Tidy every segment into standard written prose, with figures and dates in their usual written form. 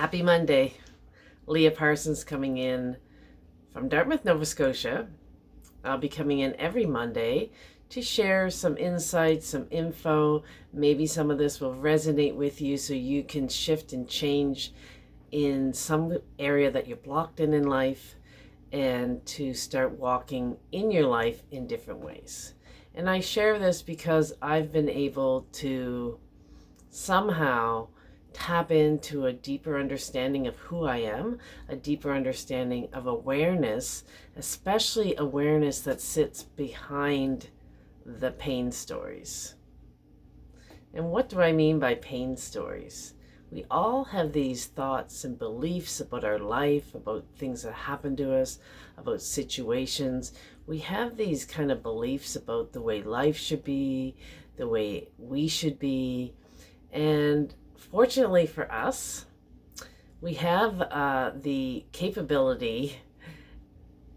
Happy Monday. Leah Parsons coming in from Dartmouth, Nova Scotia. I'll be coming in every Monday to share some insights, some info. Maybe some of this will resonate with you so you can shift and change in some area that you're blocked in life and to start walking in your life in different ways. And I share this because I've been able to somehow tap into a deeper understanding of who I am, a deeper understanding of awareness, especially awareness that sits behind the pain stories. And what do I mean by pain stories? We all have these thoughts and beliefs about our life, about things that happen to us, about situations. We have these kind of beliefs about the way life should be, the way we should be. And fortunately for us, we have the capability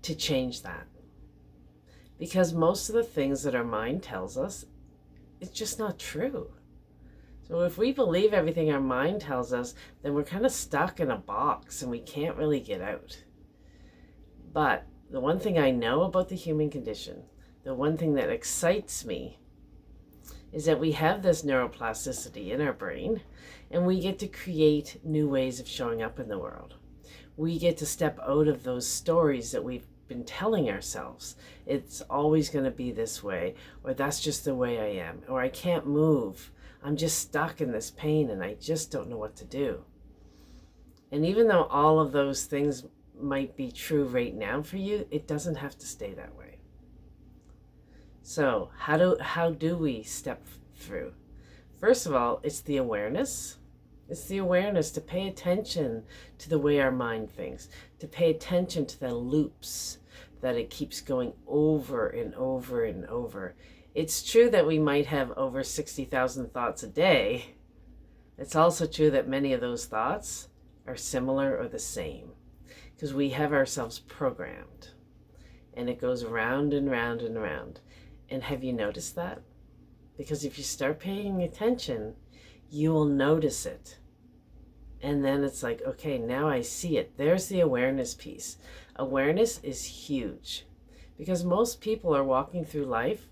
to change that. Because most of the things that our mind tells us, it's just not true. So if we believe everything our mind tells us, then we're kind of stuck in a box and we can't really get out. But the one thing I know about the human condition, the one thing that excites me, is that we have this neuroplasticity in our brain and we get to create new ways of showing up in the world. We get to step out of those stories that we've been telling ourselves. It's always going to be this way, or that's just the way I am, or I can't move. I'm just stuck in this pain and I just don't know what to do. And even though all of those things might be true right now for you, it doesn't have to stay that way. So how do we step through? First of all, it's the awareness. It's the awareness to pay attention to the way our mind thinks, to pay attention to the loops that it keeps going over and over and over. It's true that we might have over 60,000 thoughts a day. It's also true that many of those thoughts are similar or the same because we have ourselves programmed and it goes round and round and round. And have you noticed that? Because if you start paying attention, you will notice it. And then it's like, okay, now I see it. There's the awareness piece. Awareness is huge because most people are walking through life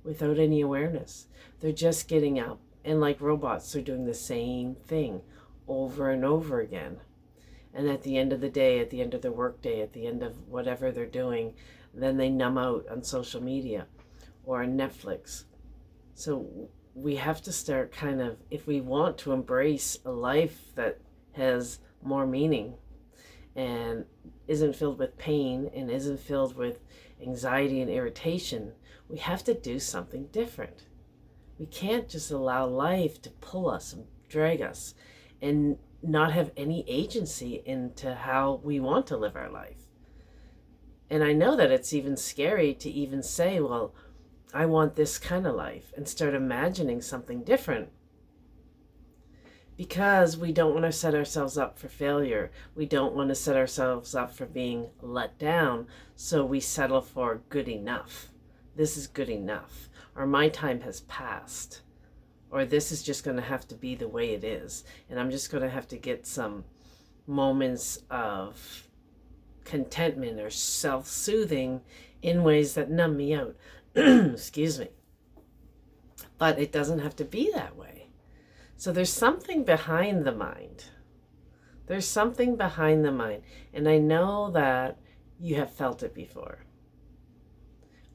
without any awareness. They're just getting up and like robots, they're doing the same thing over and over again. And at the end of the day, at the end of their workday, at the end of whatever they're doing, then they numb out on social media or on Netflix. So we have to start kind of, if we want to embrace a life that has more meaning and isn't filled with pain and isn't filled with anxiety and irritation, we have to do something different. We can't just allow life to pull us and drag us and not have any agency into how we want to live our life. And I know that it's even scary to even say, well, I want this kind of life, and start imagining something different because we don't want to set ourselves up for failure. We don't want to set ourselves up for being let down. So we settle for good enough. This is good enough, or my time has passed, or this is just going to have to be the way it is. And I'm just going to have to get some moments of contentment or self-soothing in ways that numb me out. Excuse me. But it doesn't have to be that way. So there's something behind the mind. There's something behind the mind. And I know that you have felt it before.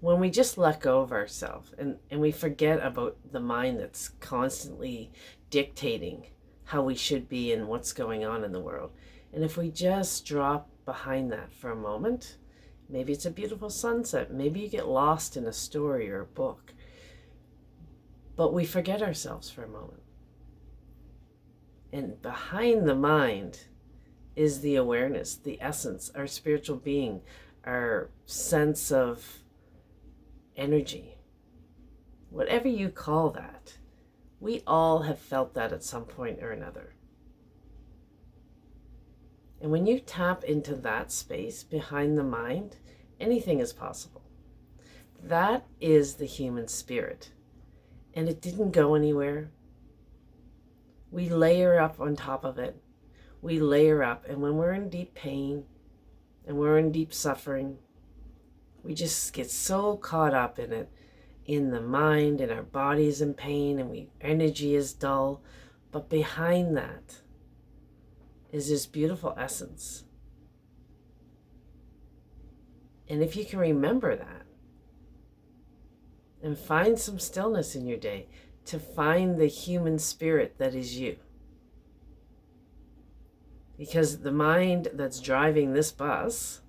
When we just let go of ourselves and we forget about the mind that's constantly dictating how we should be and what's going on in the world. And if we just drop behind that for a moment, maybe it's a beautiful sunset. Maybe you get lost in a story or a book. But we forget ourselves for a moment. And behind the mind is the awareness, the essence, our spiritual being, our sense of energy. Whatever you call that, we all have felt that at some point or another. And when you tap into that space behind the mind, anything is possible. That is the human spirit. And it didn't go anywhere. We layer up on top of it. we layer up. And when we're in deep pain and we're in deep suffering, we just get so caught up in it, in the mind, and our body's in pain, and energy is dull. But behind that is this beautiful essence. And if you can remember that and find some stillness in your day to find the human spirit that is you. Because the mind that's driving this bus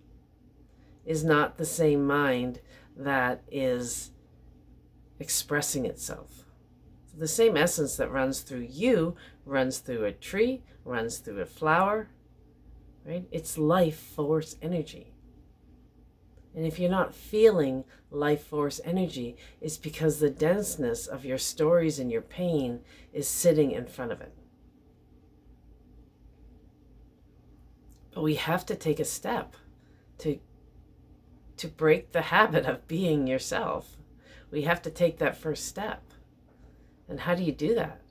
is not the same mind that is expressing itself. So the same essence that runs through you runs through a tree, runs through a flower, right? It's life force energy. And if you're not feeling life force energy, it's because the denseness of your stories and your pain is sitting in front of it. But we have to take a step to break the habit of being yourself. We have to take that first step. And how do you do that?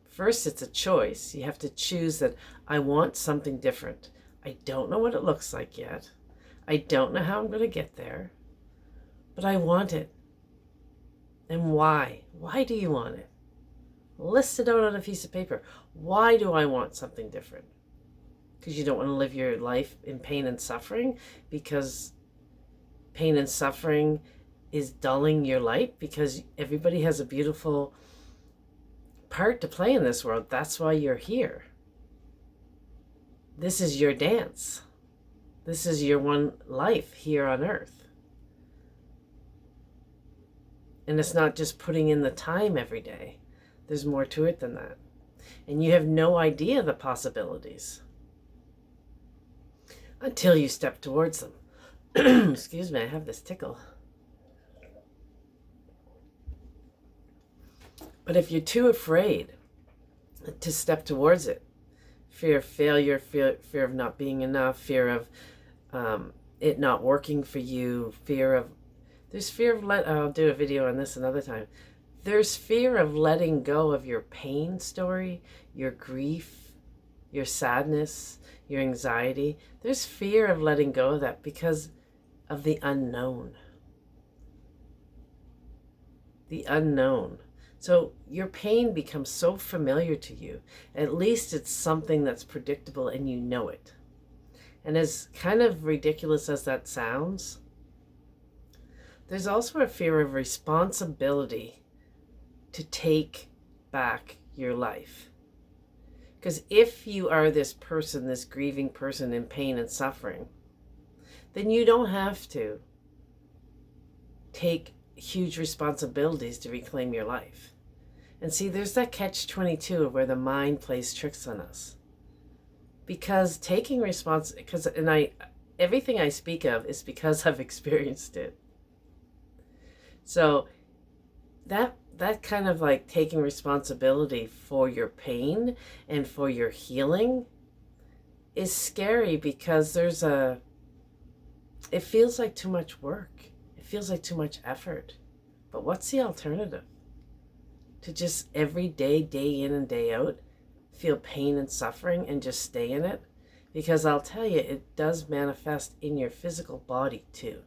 First, it's a choice. You have to choose that I want something different. I don't know what it looks like yet. I don't know how I'm going to get there, but I want it. And why? Why do you want it? List it out on a piece of paper. Why do I want something different? Because you don't want to live your life in pain and suffering? Because pain and suffering is dulling your light? Because everybody has a beautiful part to play in this world. That's why you're here. This is your dance. This is your one life here on earth. And it's not just putting in the time every day. There's more to it than that. And you have no idea the possibilities until you step towards them. Excuse me, I have this tickle. But if you're too afraid to step towards it, fear of failure, fear of not being enough, fear of it not working for you, there's fear of I'll do a video on this another time. There's fear of letting go of your pain story, your grief, your sadness, your anxiety. There's fear of letting go of that because of the unknown. The unknown. So your pain becomes so familiar to you. At least it's something that's predictable and you know it. And as kind of ridiculous as that sounds, there's also a fear of responsibility to take back your life. Because if you are this person, this grieving person in pain and suffering, then you don't have to take huge responsibilities to reclaim your life. And see, there's that catch-22 of where the mind plays tricks on us. Because taking everything I speak of is because I've experienced it. So that kind of like taking responsibility for your pain and for your healing is scary because it feels like too much work. It feels like too much effort. But what's the alternative? To just every day, day in and day out, feel pain and suffering and just stay in it? Because I'll tell you, it does manifest in your physical body too.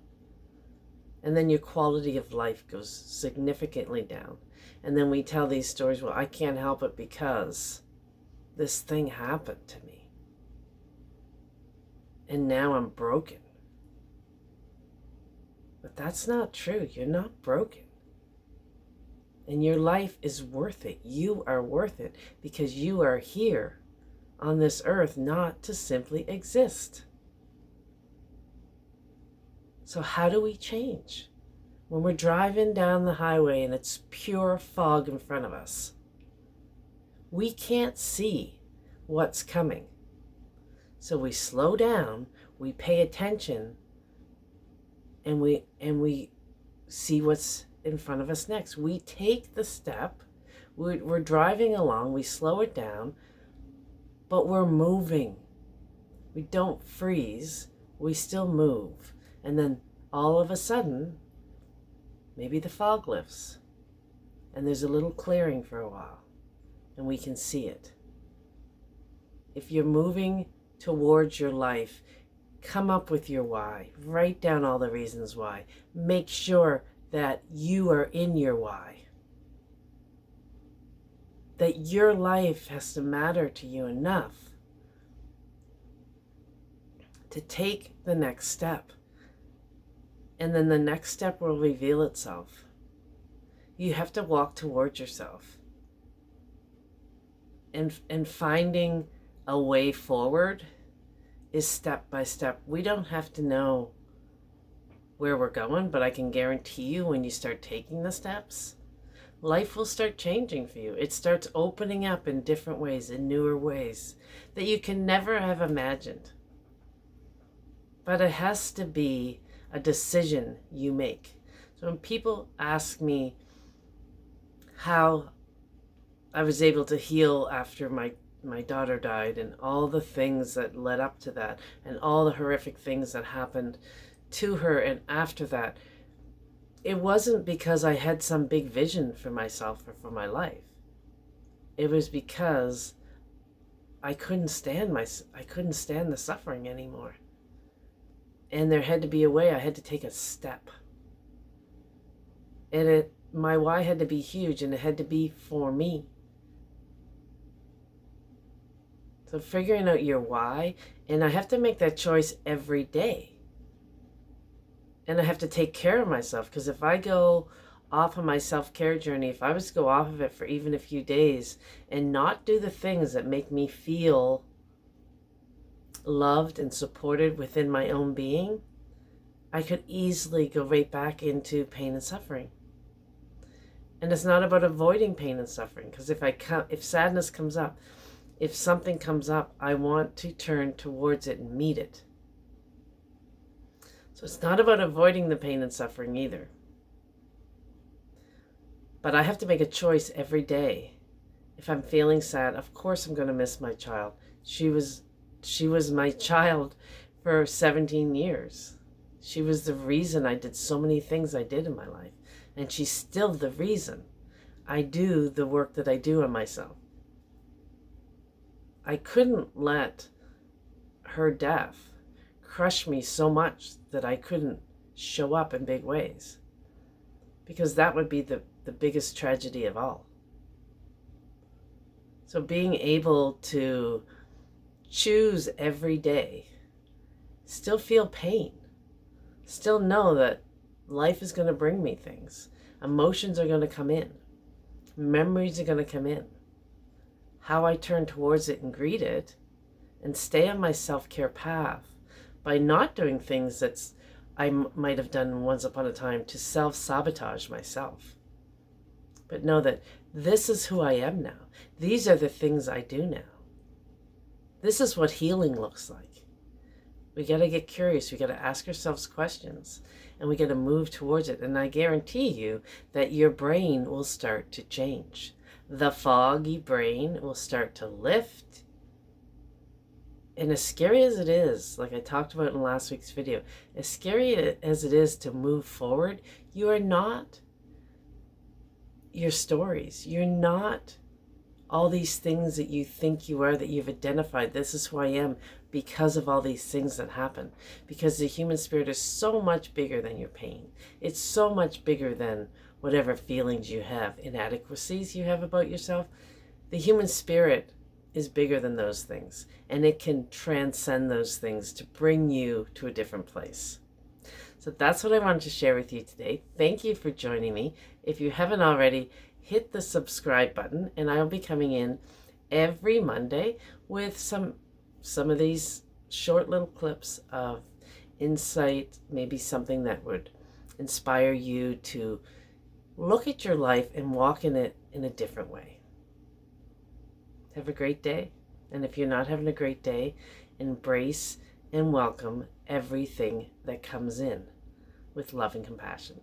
And then your quality of life goes significantly down. And then we tell these stories, well, I can't help it because this thing happened to me. And now I'm broken. But that's not true. You're not broken. And your life is worth it. You are worth it because you are here on this earth not to simply exist. So how do we change? When we're driving down the highway and it's pure fog in front of us, we can't see what's coming. So we slow down, we pay attention, and we see what's in front of us next. We take the step, we're driving along, we slow it down, but we're moving. We don't freeze, we still move. And then all of a sudden, maybe the fog lifts and there's a little clearing for a while and we can see it. if you're moving towards your life, come up with your why. Write down all the reasons why. Make sure that you are in your why. That your life has to matter to you enough to take the next step. And then the next step will reveal itself. You have to walk towards yourself. And finding a way forward is step by step. We don't have to know where we're going, but I can guarantee you when you start taking the steps, life will start changing for you. It starts opening up in different ways, in newer ways that you can never have imagined. But it has to be a decision you make. So when people ask me how I was able to heal after my daughter died and all the things that led up to that and all the horrific things that happened to her and after that, it wasn't because I had some big vision for myself or for my life. It was because I couldn't stand the suffering anymore. And there had to be a way. I had to take a step. And my why had to be huge, and it had to be for me. So figuring out your why, and I have to make that choice every day. And I have to take care of myself, because if I go off of my self-care journey, if I was to go off of it for even a few days and not do the things that make me feel loved and supported within my own being, I could easily go right back into pain and suffering. And it's not about avoiding pain and suffering, because if sadness comes up, if something comes up, I want to turn towards it and meet it. So it's not about avoiding the pain and suffering either. But I have to make a choice every day. If I'm feeling sad, of course I'm going to miss my child. She was my child for 17 years. She was the reason I did so many things I did in my life. And she's still the reason I do the work that I do on myself. I couldn't let her death crush me so much that I couldn't show up in big ways, because that would be the biggest tragedy of all. So being able to choose every day, still feel pain, still know that life is going to bring me things. Emotions are going to come in. Memories are going to come in. How I turn towards it and greet it and stay on my self-care path by not doing things that I might have done once upon a time to self-sabotage myself. But know that this is who I am now. These are the things I do now. This is what healing looks like. We got to get curious. We got to ask ourselves questions, and we got to move towards it. And I guarantee you that your brain will start to change. The foggy brain will start to lift. And as scary as it is, like I talked about in last week's video, as scary as it is to move forward, you are not your stories. You're not all these things that you think you are, that you've identified. This is who I am because of all these things that happen. Because the human spirit is so much bigger than your pain. It's so much bigger than whatever feelings you have, inadequacies you have about yourself. The human spirit is bigger than those things, and it can transcend those things to bring you to a different place. So that's what I wanted to share with you today. Thank you for joining me. If you haven't already, hit the subscribe button, and I'll be coming in every Monday with some of these short little clips of insight, maybe something that would inspire you to look at your life and walk in it in a different way. Have a great day. And if you're not having a great day, embrace and welcome everything that comes in with love and compassion.